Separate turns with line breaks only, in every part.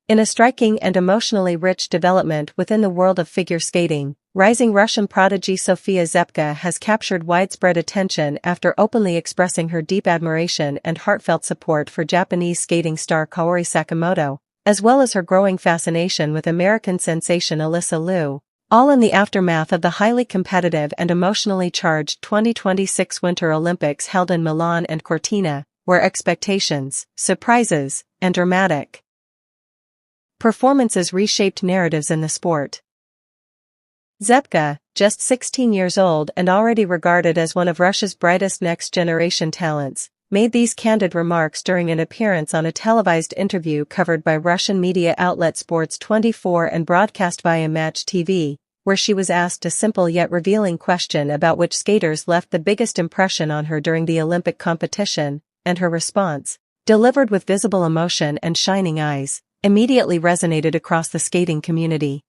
In a striking and emotionally rich development within the world of figure skating, rising Russian prodigy Sofia Zepka has captured widespread attention after openly expressing her deep admiration and heartfelt support for Japanese skating star Kaori Sakamoto, as well as her growing fascination with American sensation Alysa Liu, all in the aftermath of the highly competitive and emotionally charged 2026 Winter Olympics held in Milan and Cortina, where expectations, surprises, and dramatic performances reshaped narratives in the sport. Zepka, just 16 years old and already regarded as one of Russia's brightest next-generation talents, made these candid remarks during an appearance on a televised interview covered by Russian media outlet Sports 24 and broadcast via Match TV, where she was asked a simple yet revealing question about which skaters left the biggest impression on her during the Olympic competition, and her response, delivered with visible emotion and shining eyes, immediately resonated across the skating community.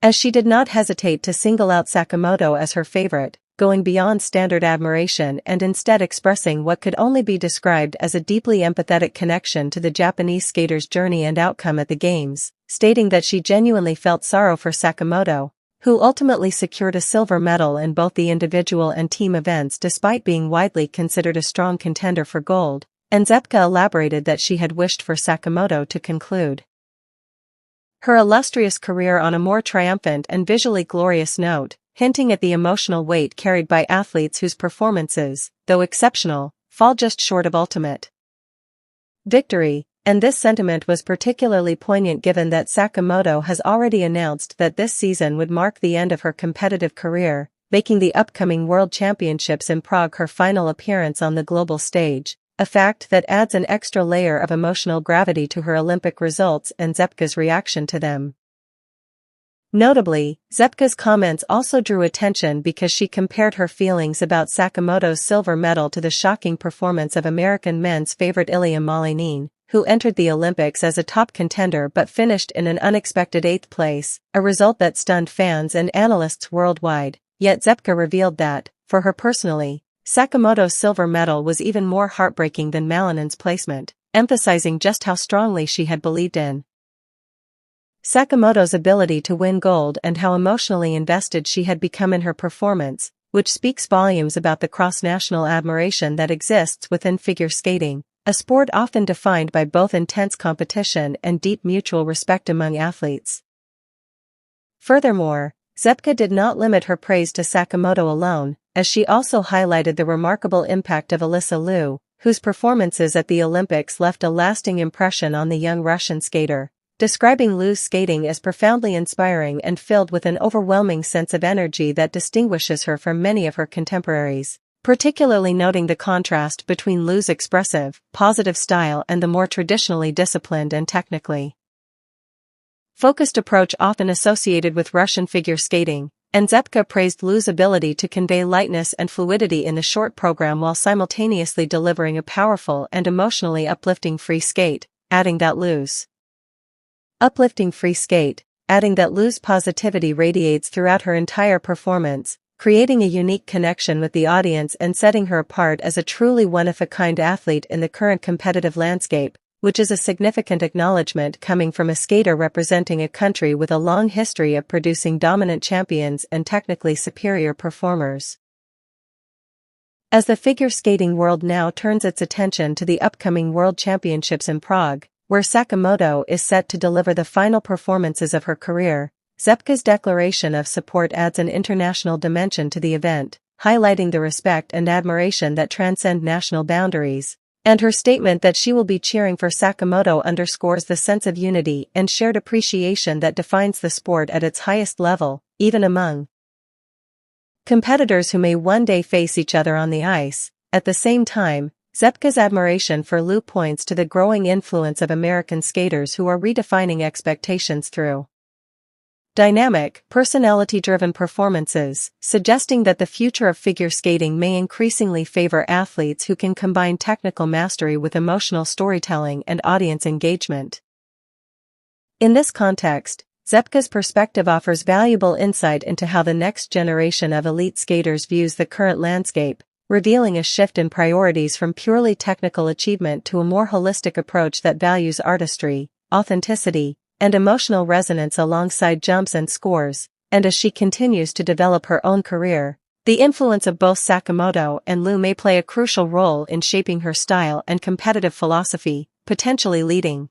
As she did not hesitate to single out Sakamoto as her favorite, going beyond standard admiration and instead expressing what could only be described as a deeply empathetic connection to the Japanese skater's journey and outcome at the Games, stating that she genuinely felt sorrow for Sakamoto, who ultimately secured a silver medal in both the individual and team events despite being widely considered a strong contender for gold, and Zepka elaborated that she had wished for Sakamoto to conclude her illustrious career on a more triumphant and visually glorious note, hinting at the emotional weight carried by athletes whose performances, though exceptional, fall just short of ultimate victory, and this sentiment was particularly poignant given that Sakamoto has already announced that this season would mark the end of her competitive career, making the upcoming World Championships in Prague her final appearance on the global stage, a fact that adds an extra layer of emotional gravity to her Olympic results and Zepka's reaction to them. Notably, Zepka's comments also drew attention because she compared her feelings about Sakamoto's silver medal to the shocking performance of American men's favorite Ilia Malinin, who entered the Olympics as a top contender but finished in an unexpected 8th place, a result that stunned fans and analysts worldwide. Yet Zepka revealed that, for her personally, Sakamoto's silver medal was even more heartbreaking than Malinin's placement, emphasizing just how strongly she had believed in Sakamoto's ability to win gold and how emotionally invested she had become in her performance, which speaks volumes about the cross-national admiration that exists within figure skating, a sport often defined by both intense competition and deep mutual respect among athletes. Furthermore, Zepka did not limit her praise to Sakamoto alone, as she also highlighted the remarkable impact of Alysa Liu, whose performances at the Olympics left a lasting impression on the young Russian skater, describing Liu's skating as profoundly inspiring and filled with an overwhelming sense of energy that distinguishes her from many of her contemporaries, particularly noting the contrast between Liu's expressive, positive style and the more traditionally disciplined and technically focused approach often associated with Russian figure skating, and Zepka praised Liu's ability to convey lightness and fluidity in the short program while simultaneously delivering a powerful and emotionally uplifting free skate, adding that Liu's positivity radiates throughout her entire performance, creating a unique connection with the audience and setting her apart as a truly one-of-a-kind athlete in the current competitive landscape, which is a significant acknowledgement coming from a skater representing a country with a long history of producing dominant champions and technically superior performers. As the figure skating world now turns its attention to the upcoming World Championships in Prague, where Sakamoto is set to deliver the final performances of her career, Zepka's declaration of support adds an international dimension to the event, highlighting the respect and admiration that transcend national boundaries. And her statement that she will be cheering for Sakamoto underscores the sense of unity and shared appreciation that defines the sport at its highest level, even among competitors who may one day face each other on the ice. At the same time, Zepka's admiration for Liu points to the growing influence of American skaters who are redefining expectations through dynamic, personality-driven performances, suggesting that the future of figure skating may increasingly favor athletes who can combine technical mastery with emotional storytelling and audience engagement. In this context, Zepka's perspective offers valuable insight into how the next generation of elite skaters views the current landscape, revealing a shift in priorities from purely technical achievement to a more holistic approach that values artistry, authenticity, and emotional resonance alongside jumps and scores, and as she continues to develop her own career, the influence of both Sakamoto and Liu may play a crucial role in shaping her style and competitive philosophy, potentially leading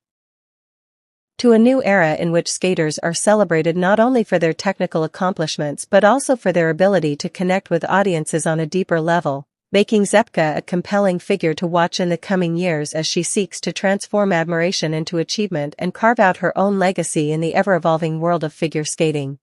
to a new era in which skaters are celebrated not only for their technical accomplishments but also for their ability to connect with audiences on a deeper level, making Zepka a compelling figure to watch in the coming years as she seeks to transform admiration into achievement and carve out her own legacy in the ever-evolving world of figure skating.